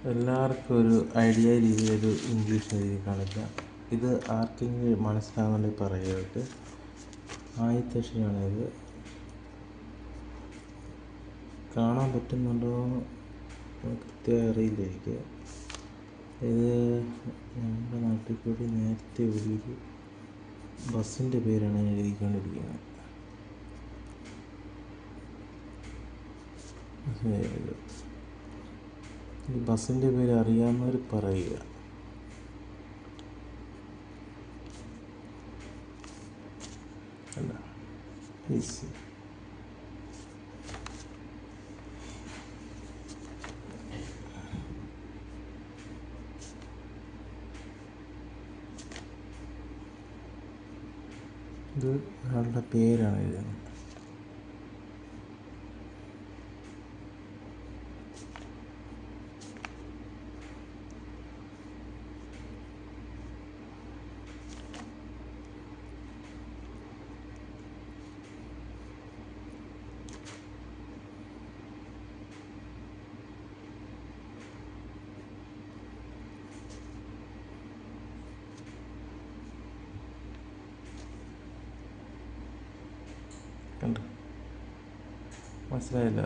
എല്ലാവർക്കും ഒരു ഐഡിയ രീതിയിലൊരു ഇംഗ്ലീഷ് എഴുതി കാണില്ല. ഇത് ആർക്കെങ്കിലും മനസ്സിലാകുന്നുണ്ടെങ്കിൽ പറയുക. ആദ്യത്തെ അക്ഷരമാണിത്. കാണാൻ പറ്റുന്നുണ്ടോ എന്ന് കൃത്യമായി അറിയില്ല എനിക്ക്. ഇത് നമ്മുടെ നാട്ടിൽ കൂടി നേരത്തെ ഒരു ബസ്സിൻ്റെ പേരാണ് ഞാൻ എഴുതിക്കൊണ്ടിരിക്കുന്നത്. ഈ ബസ്സിൻ്റെ പേര് അറിയാവുന്നവർ പറയുക. അല്ല, ഈസി. ഇത് ആളുടെ പേരാണ് എഴുതുന്നത്. കണ്ടോ? മനസ്സിലായില്ല.